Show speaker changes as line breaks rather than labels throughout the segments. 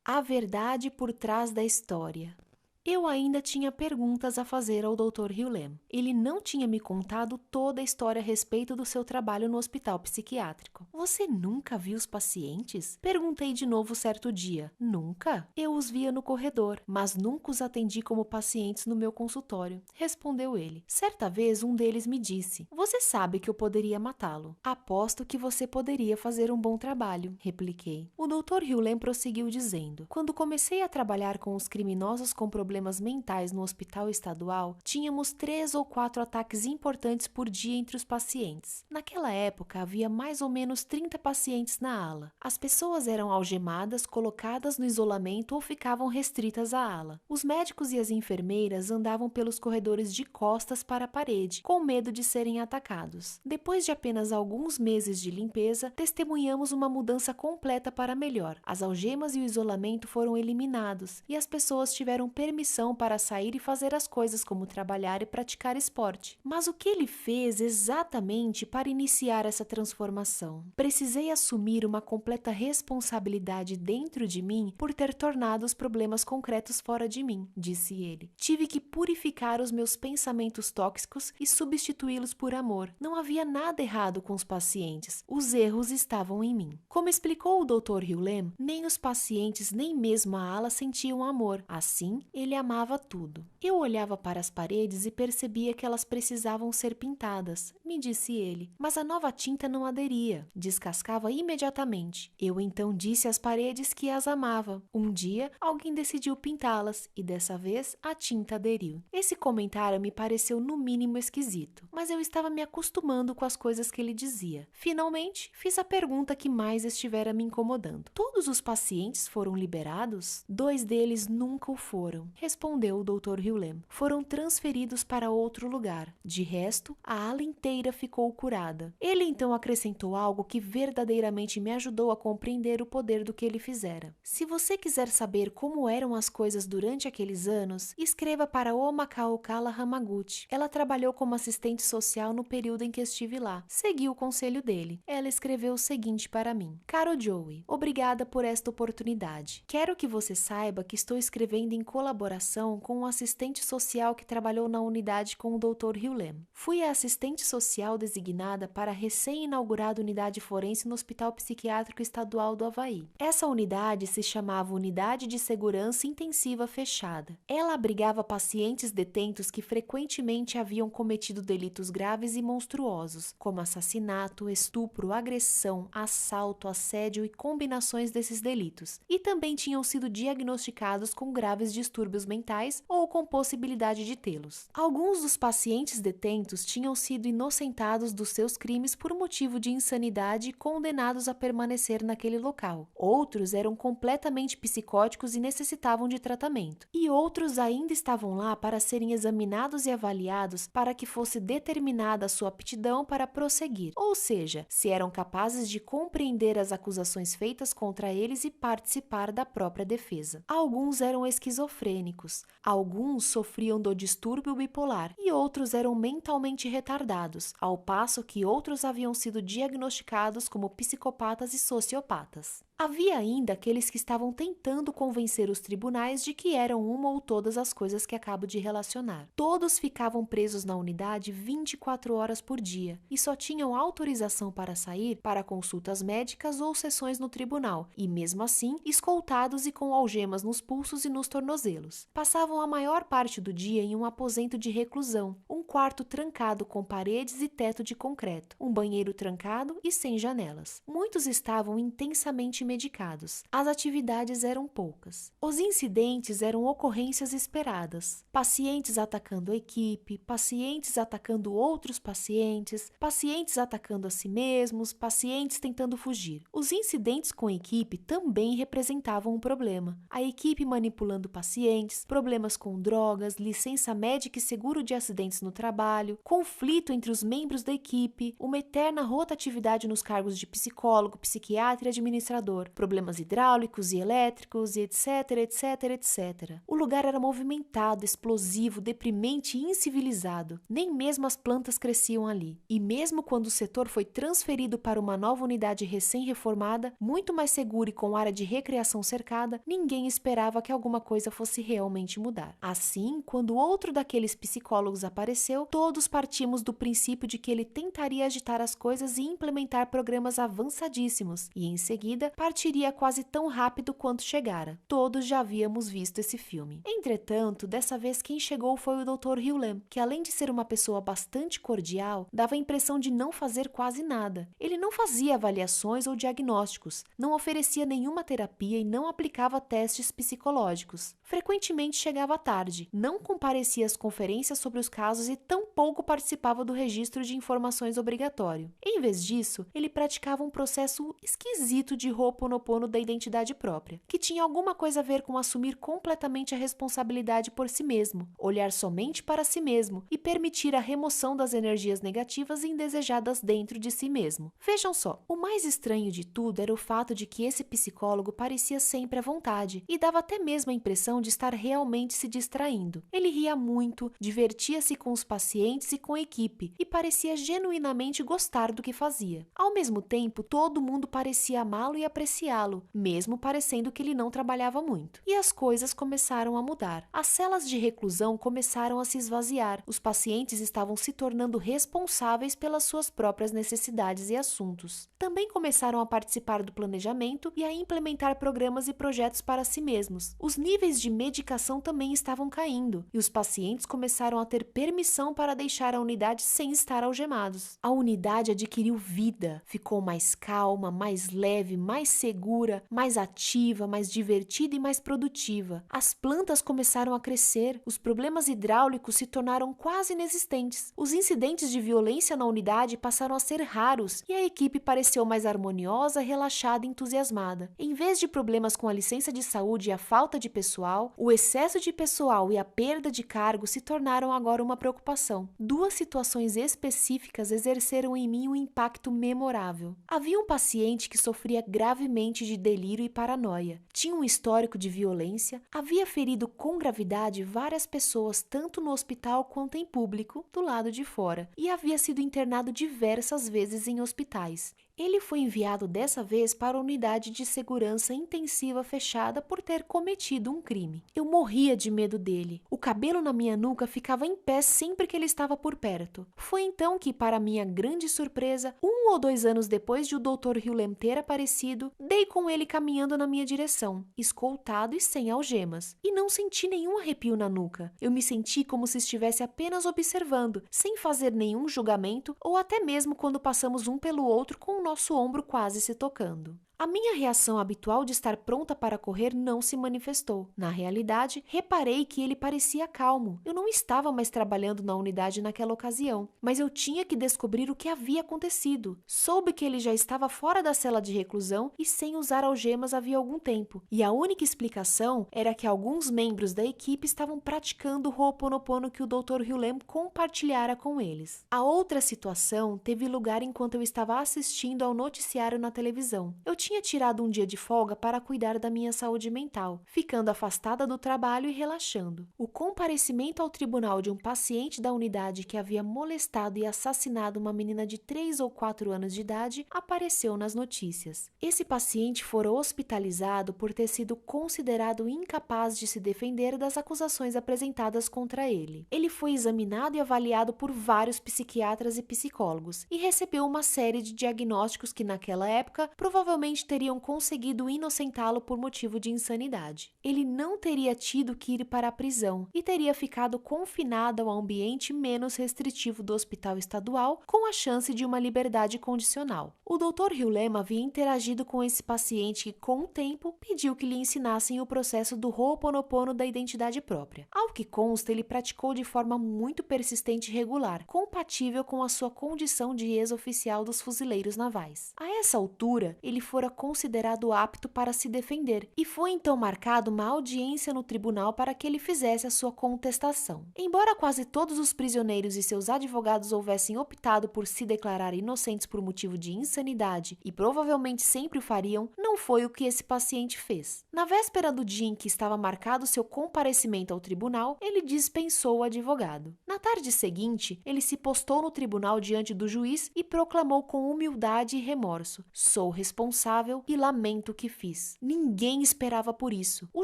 A verdade por trás da história. Eu ainda tinha perguntas a fazer ao Dr. Hughlem. Ele não tinha me contado toda a história a respeito do seu trabalho no hospital psiquiátrico. Você nunca viu os pacientes? Perguntei de novo certo dia. Nunca? Eu os via no corredor, mas nunca os atendi como pacientes no meu consultório, respondeu ele. Certa vez um deles me disse: Você sabe que eu poderia matá-lo. Aposto que você poderia fazer um bom trabalho, repliquei. O Dr. Hughlem prosseguiu dizendo: Quando comecei a trabalhar com os criminosos com problemas mentais no hospital estadual, tínhamos 3 ou 4 ataques importantes por dia entre os pacientes. Naquela época, havia mais ou menos 30 pacientes na ala. As pessoas eram algemadas, colocadas no isolamento ou ficavam restritas à ala. Os médicos e as enfermeiras andavam pelos corredores de costas para a parede, com medo de serem atacados. Depois de apenas alguns meses de limpeza, testemunhamos uma mudança completa para melhor. As algemas e o isolamento foram eliminados e as pessoas tiveram permissão para sair e fazer as coisas como trabalhar e praticar esporte. Mas o que ele fez exatamente para iniciar essa transformação? Precisei assumir uma completa responsabilidade dentro de mim por ter tornado os problemas concretos fora de mim, disse ele. Tive que purificar os meus pensamentos tóxicos e substituí-los por amor. Não havia nada errado com os pacientes. Os erros estavam em mim. Como explicou o Dr. Hughlem, nem os pacientes nem mesmo a ala sentiam amor. Assim, ele amava tudo. Eu olhava para as paredes e percebia que elas precisavam ser pintadas, me disse ele, mas a nova tinta não aderia, descascava imediatamente. Eu então disse às paredes que as amava. Um dia, alguém decidiu pintá-las e dessa vez a tinta aderiu. Esse comentário me pareceu no mínimo esquisito, mas eu estava me acostumando com as coisas que ele dizia. Finalmente, fiz a pergunta que mais estivera me incomodando. Todos os pacientes foram liberados? 2 deles nunca o foram, respondeu o Dr. Hughlem. Foram transferidos para outro lugar. De resto, a ala inteira ficou curada. Ele então acrescentou algo que verdadeiramente me ajudou a compreender o poder do que ele fizera. Se você quiser saber como eram as coisas durante aqueles anos, escreva para Oma Kaokala Hamaguchi. Ela trabalhou como assistente social no período em que estive lá. Segui o conselho dele. Ela escreveu o seguinte para mim: Caro Joey, obrigada por esta oportunidade. Quero que você saiba que estou escrevendo em colaboração com um assistente social que trabalhou na unidade com o Dr. Hughlem. Fui a assistente social designada para a recém-inaugurada unidade forense no Hospital Psiquiátrico Estadual do Havaí. Essa unidade se chamava Unidade de Segurança Intensiva Fechada. Ela abrigava pacientes detentos que frequentemente haviam cometido delitos graves e monstruosos, como assassinato, estupro, agressão, assalto, assédio e combinações desses delitos, e também tinham sido diagnosticados com graves distúrbios mentais ou com possibilidade de tê-los. Alguns dos pacientes detentos tinham sido inocentados dos seus crimes por motivo de insanidade e condenados a permanecer naquele local. Outros eram completamente psicóticos e necessitavam de tratamento. E outros ainda estavam lá para serem examinados e avaliados para que fosse determinada a sua aptidão para prosseguir, ou seja, se eram capazes de compreender as acusações feitas contra eles e participar da própria defesa. Alguns eram esquizofrênicos, alguns sofriam do distúrbio bipolar e outros eram mentalmente retardados, ao passo que outros haviam sido diagnosticados como psicopatas e sociopatas. Havia ainda aqueles que estavam tentando convencer os tribunais de que eram uma ou todas as coisas que acabo de relacionar. Todos ficavam presos na unidade 24 horas por dia e só tinham autorização para sair para consultas médicas ou sessões no tribunal, e mesmo assim, escoltados e com algemas nos pulsos e nos tornozelos. Passavam a maior parte do dia em um aposento de reclusão, um quarto trancado com paredes e teto de concreto, um banheiro trancado e sem janelas. Muitos estavam intensamente medicados. As atividades eram poucas. Os incidentes eram ocorrências esperadas. Pacientes atacando a equipe, pacientes atacando outros pacientes, pacientes atacando a si mesmos, pacientes tentando fugir. Os incidentes com a equipe também representavam um problema. A equipe manipulando pacientes, problemas com drogas, licença médica e seguro de acidentes no trabalho, conflito entre os membros da equipe, uma eterna rotatividade nos cargos de psicólogo, psiquiatra e administrador, doutor. Problemas hidráulicos e elétricos e etc, etc, etc. O lugar era movimentado, explosivo, deprimente e incivilizado. Nem mesmo as plantas cresciam ali. E mesmo quando o setor foi transferido para uma nova unidade recém-reformada, muito mais segura e com área de recreação cercada, ninguém esperava que alguma coisa fosse realmente mudar. Assim, quando outro daqueles psicólogos apareceu, todos partimos do princípio de que ele tentaria agitar as coisas e implementar programas avançadíssimos, e em seguida partiria quase tão rápido quanto chegara. Todos já havíamos visto esse filme. Entretanto, dessa vez quem chegou foi o Dr. Hughlem, que além de ser uma pessoa bastante cordial, dava a impressão de não fazer quase nada. Ele não fazia avaliações ou diagnósticos, não oferecia nenhuma terapia e não aplicava testes psicológicos. Frequentemente chegava tarde, não comparecia às conferências sobre os casos e tampouco participava do registro de informações obrigatório. Em vez disso, ele praticava um processo esquisito de Ho'oponopono da identidade própria, que tinha alguma coisa a ver com assumir completamente a responsabilidade por si mesmo, olhar somente para si mesmo e permitir a remoção das energias negativas e indesejadas dentro de si mesmo. Vejam só, o mais estranho de tudo era o fato de que esse psicólogo parecia sempre à vontade e dava até mesmo a impressão de estar realmente se distraindo. Ele ria muito, divertia-se com os pacientes e com a equipe e parecia genuinamente gostar do que fazia. Ao mesmo tempo, todo mundo parecia amá-lo e apreciá-lo, mesmo parecendo que ele não trabalhava muito. E as coisas começaram a mudar. As celas de reclusão começaram a se esvaziar. Os pacientes estavam se tornando responsáveis pelas suas próprias necessidades e assuntos. Também começaram a participar do planejamento e a implementar programas e projetos para si mesmos. Os níveis de medicação também estavam caindo e os pacientes começaram a ter permissão para deixar a unidade sem estar algemados. A unidade adquiriu vida, ficou mais calma, mais leve, mais segura, mais ativa, mais divertida e mais produtiva. As plantas começaram a crescer, os problemas hidráulicos se tornaram quase inexistentes. Os incidentes de violência na unidade passaram a ser raros e a equipe pareceu mais harmoniosa, relaxada e entusiasmada. Em vez de problemas com a licença de saúde e a falta de pessoal, o excesso de pessoal e a perda de cargo se tornaram agora uma preocupação. Duas situações específicas exerceram em mim um impacto memorável. Havia um paciente que sofria gravemente de delírio e paranoia. Tinha um histórico de violência, havia ferido com gravidade várias pessoas tanto no hospital quanto em público, do lado de fora, e havia sido internado diversas vezes em hospitais. Ele foi enviado dessa vez para a unidade de segurança intensiva fechada por ter cometido um crime. Eu morria de medo dele. O cabelo na minha nuca ficava em pé sempre que ele estava por perto. Foi então que, para minha grande surpresa, 1 ou 2 anos depois de o Dr. Hughlem ter aparecido, dei com ele caminhando na minha direção, escoltado e sem algemas. E não senti nenhum arrepio na nuca. Eu me senti como se estivesse apenas observando, sem fazer nenhum julgamento ou até mesmo quando passamos um pelo outro com o nosso ombro quase se tocando. A minha reação habitual de estar pronta para correr não se manifestou. Na realidade, reparei que ele parecia calmo. Eu não estava mais trabalhando na unidade naquela ocasião, mas eu tinha que descobrir o que havia acontecido. Soube que ele já estava fora da cela de reclusão e sem usar algemas havia algum tempo. E a única explicação era que alguns membros da equipe estavam praticando o Ho'oponopono que o Dr. Hughlem compartilhara com eles. A outra situação teve lugar enquanto eu estava assistindo ao noticiário na televisão. Eu tinha tirado um dia de folga para cuidar da minha saúde mental, ficando afastada do trabalho e relaxando. O comparecimento ao tribunal de um paciente da unidade que havia molestado e assassinado uma menina de 3 ou 4 anos de idade apareceu nas notícias. Esse paciente fora hospitalizado por ter sido considerado incapaz de se defender das acusações apresentadas contra ele. Ele foi examinado e avaliado por vários psiquiatras e psicólogos e recebeu uma série de diagnósticos que naquela época provavelmente teriam conseguido inocentá-lo por motivo de insanidade. Ele não teria tido que ir para a prisão e teria ficado confinado ao ambiente menos restritivo do hospital estadual, com a chance de uma liberdade condicional. O Dr. Hughlem havia interagido com esse paciente que, com o tempo, pediu que lhe ensinassem o processo do Ho'oponopono da identidade própria. Ao que consta, ele praticou de forma muito persistente e regular, compatível com a sua condição de ex-oficial dos fuzileiros navais. A essa altura, ele fora fora considerado apto para se defender, e foi então marcada uma audiência no tribunal para que ele fizesse a sua contestação. Embora quase todos os prisioneiros e seus advogados houvessem optado por se declarar inocentes por motivo de insanidade, e provavelmente sempre o fariam, não foi o que esse paciente fez. Na véspera do dia em que estava marcado seu comparecimento ao tribunal, ele dispensou o advogado. Na tarde seguinte, ele se postou no tribunal diante do juiz e proclamou com humildade e remorso: "Sou responsável e lamento o que fiz." Ninguém esperava por isso. O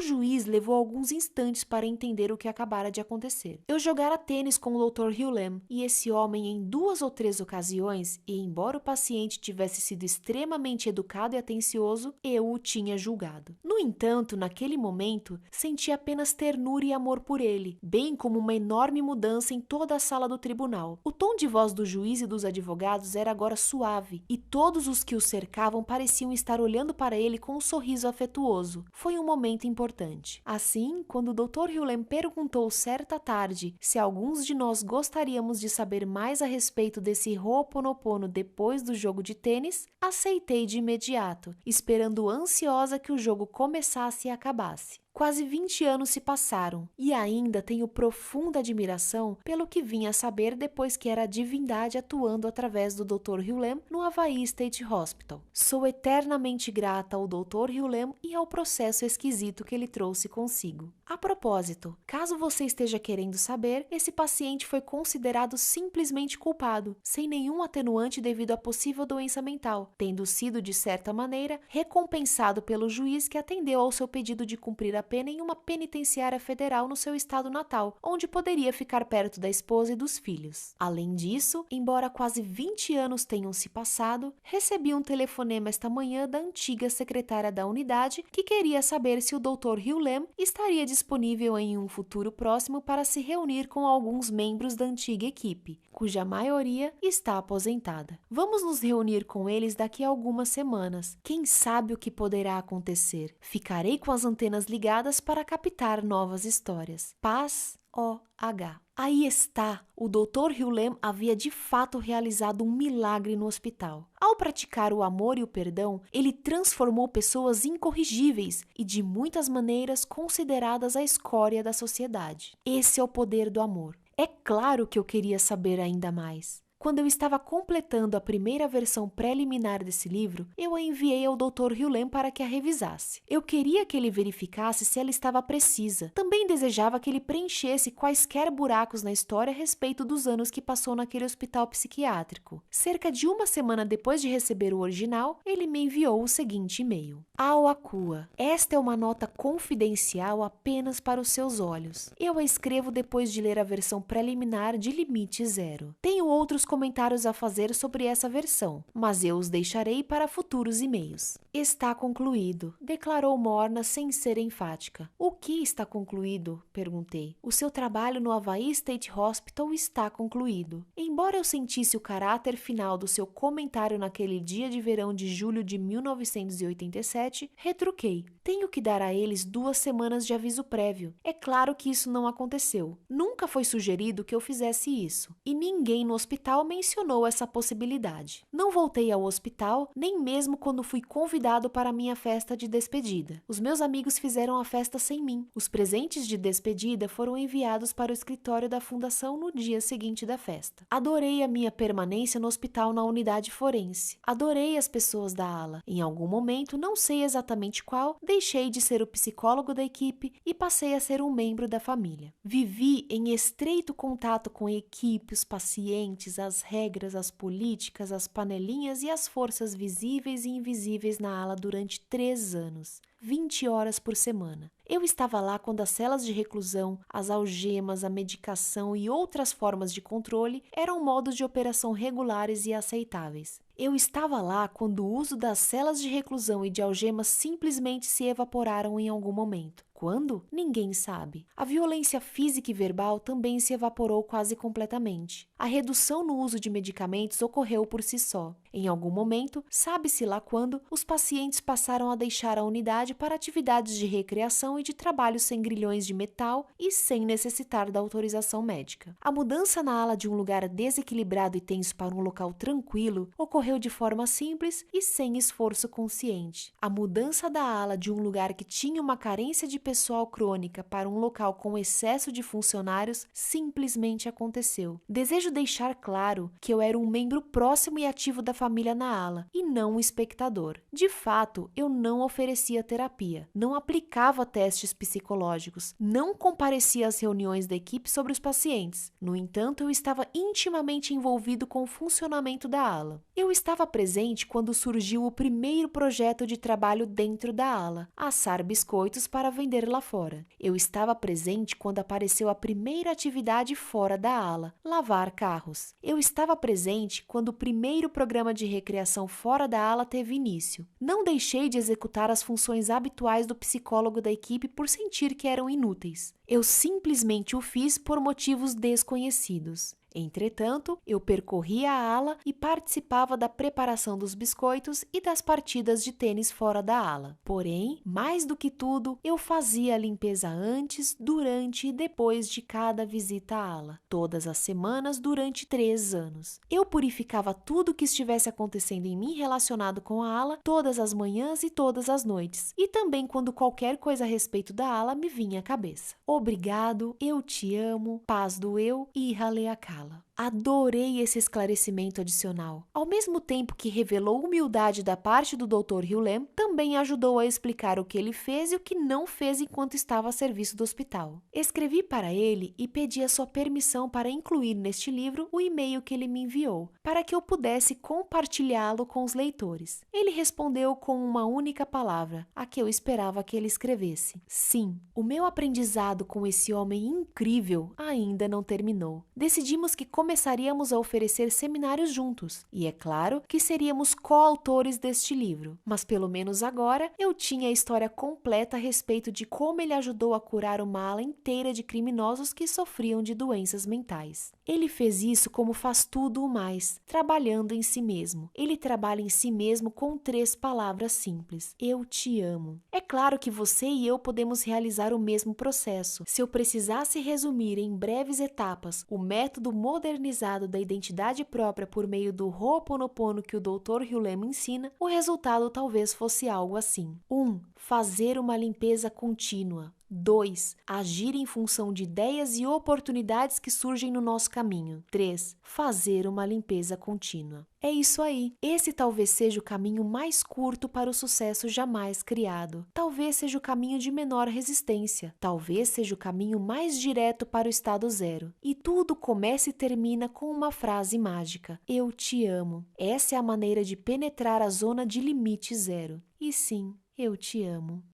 juiz levou alguns instantes para entender o que acabara de acontecer. Eu jogara tênis com o Dr. Hugh Lamb e esse homem em 2 ou 3 ocasiões, e embora o paciente tivesse sido extremamente educado e atencioso, eu o tinha julgado. No entanto, naquele momento, senti apenas ternura e amor por ele, bem como uma enorme mudança em toda a sala do tribunal. O tom de voz do juiz e dos advogados era agora suave, e todos os que o cercavam pareciam estar olhando para ele com um sorriso afetuoso. Foi um momento importante. Assim, quando o Dr. Hugh Lamb perguntou certa tarde se alguns de nós gostaríamos de saber mais a respeito desse Ho'oponopono depois do jogo de tênis, aceitei de imediato, esperando ansiosa que o jogo começasse e acabasse. Quase 20 anos se passaram e ainda tenho profunda admiração pelo que vim a saber depois que era a divindade atuando através do Dr. Hugh Lamb no Hawaii State Hospital. Sou eternamente grata ao Dr. Hugh Lamb e ao processo esquisito que ele trouxe consigo. A propósito, caso você esteja querendo saber, esse paciente foi considerado simplesmente culpado, sem nenhum atenuante devido à possível doença mental, tendo sido, de certa maneira, recompensado pelo juiz que atendeu ao seu pedido de cumprir a pena em uma penitenciária federal no seu estado natal, onde poderia ficar perto da esposa e dos filhos. Além disso, embora quase 20 anos tenham se passado, recebi um telefonema esta manhã da antiga secretária da unidade que queria saber se o Dr. Hugh Lamb estaria disponível em um futuro próximo para se reunir com alguns membros da antiga equipe, cuja maioria está aposentada. Vamos nos reunir com eles daqui a algumas semanas. Quem sabe o que poderá acontecer? Ficarei com as antenas ligadas para captar novas histórias. Paz, O.H. Aí está! O Dr. Hugh Lamb havia de fato realizado um milagre no hospital. Ao praticar o amor e o perdão, ele transformou pessoas incorrigíveis e de muitas maneiras consideradas a escória da sociedade. Esse é o poder do amor. É claro que eu queria saber ainda mais. Quando eu estava completando a primeira versão preliminar desse livro, eu a enviei ao Dr. Hugh Lamb para que a revisasse. Eu queria que ele verificasse se ela estava precisa. Também desejava que ele preenchesse quaisquer buracos na história a respeito dos anos que passou naquele hospital psiquiátrico. Cerca de uma semana depois de receber o original, ele me enviou o seguinte e-mail: Ao Akua, esta é uma nota confidencial apenas para os seus olhos. Eu a escrevo depois de ler a versão preliminar de Limite Zero. Tenho outros comentários a fazer sobre essa versão, mas eu os deixarei para futuros e-mails. Está concluído, declarou Morna sem ser enfática. O que está concluído? Perguntei. O seu trabalho no Hawaii State Hospital está concluído. Embora eu sentisse o caráter final do seu comentário naquele dia de verão de julho de 1987, retruquei. Tenho que dar a eles 2 semanas de aviso prévio. É claro que isso não aconteceu. Nunca foi sugerido que eu fizesse isso, e ninguém no hospital mencionou essa possibilidade. Não voltei ao hospital, nem mesmo quando fui convidado para a minha festa de despedida. Os meus amigos fizeram a festa sem mim. Os presentes de despedida foram enviados para o escritório da fundação no dia seguinte da festa. Adorei a minha permanência no hospital na unidade forense. Adorei as pessoas da ala. Em algum momento, não sei exatamente qual, deixei de ser o psicólogo da equipe e passei a ser um membro da família. Vivi em estreito contato com a equipe, os pacientes, as regras, as políticas, as panelinhas e as forças visíveis e invisíveis na ala durante 3 anos, 20 horas por semana. Eu estava lá quando as celas de reclusão, as algemas, a medicação e outras formas de controle eram modos de operação regulares e aceitáveis. Eu estava lá quando o uso das celas de reclusão e de algemas simplesmente se evaporaram em algum momento. Quando? Ninguém sabe. A violência física e verbal também se evaporou quase completamente. A redução no uso de medicamentos ocorreu por si só. Em algum momento, sabe-se lá quando, os pacientes passaram a deixar a unidade para atividades de recreação e de trabalho sem grilhões de metal e sem necessitar da autorização médica. A mudança na ala de um lugar desequilibrado e tenso para um local tranquilo ocorreu de forma simples e sem esforço consciente. A mudança da ala de um lugar que tinha uma carência de pessoal crônica para um local com excesso de funcionários simplesmente aconteceu. Desejo deixar claro que eu era um membro próximo e ativo da família na ala e não um espectador. De fato, eu não oferecia terapia, não aplicava testes psicológicos, não comparecia às reuniões da equipe sobre os pacientes. No entanto, eu estava intimamente envolvido com o funcionamento da ala. Eu estava presente quando surgiu o primeiro projeto de trabalho dentro da ala, assar biscoitos para vender lá fora. Eu estava presente quando apareceu a primeira atividade fora da ala, lavar carros. Eu estava presente quando o primeiro programa de recreação fora da ala teve início. Não deixei de executar as funções habituais do psicólogo da equipe por sentir que eram inúteis. Eu simplesmente o fiz por motivos desconhecidos. Entretanto, eu percorria a ala e participava da preparação dos biscoitos e das partidas de tênis fora da ala. Porém, mais do que tudo, eu fazia a limpeza antes, durante e depois de cada visita à ala, todas as semanas durante 3 anos. Eu purificava tudo que estivesse acontecendo em mim relacionado com a ala todas as manhãs e todas as noites, e também quando qualquer coisa a respeito da ala me vinha à cabeça. Obrigado, eu te amo, paz do eu e Haleakala. Adorei esse esclarecimento adicional. Ao mesmo tempo que revelou humildade da parte do Dr. Hughlem, também ajudou a explicar o que ele fez e o que não fez enquanto estava a serviço do hospital. Escrevi para ele e pedi a sua permissão para incluir neste livro o e-mail que ele me enviou, para que eu pudesse compartilhá-lo com os leitores. Ele respondeu com uma única palavra, a que eu esperava que ele escrevesse. Sim, o meu aprendizado com esse homem incrível ainda não terminou. Decidimos que começaríamos a oferecer seminários juntos, e é claro que seríamos coautores deste livro, mas pelo menos agora eu tinha a história completa a respeito de como ele ajudou a curar uma ala inteira de criminosos que sofriam de doenças mentais. Ele fez isso como faz tudo o mais, trabalhando em si mesmo. Ele trabalha em si mesmo com 3 palavras simples: eu te amo. É claro que você e eu podemos realizar o mesmo processo. Se eu precisasse resumir em breves etapas o método modernizado da identidade própria por meio do Ho'oponopono que o Dr. Hughlem ensina, o resultado talvez fosse algo assim. 1. Fazer uma limpeza contínua. 2. Agir em função de ideias e oportunidades que surgem no nosso caminho. 3. Fazer uma limpeza contínua. É isso aí. Esse talvez seja o caminho mais curto para o sucesso jamais criado. Talvez seja o caminho de menor resistência. Talvez seja o caminho mais direto para o estado zero. E tudo começa e termina com uma frase mágica: eu te amo. Essa é a maneira de penetrar a zona de limite zero. E sim, eu te amo.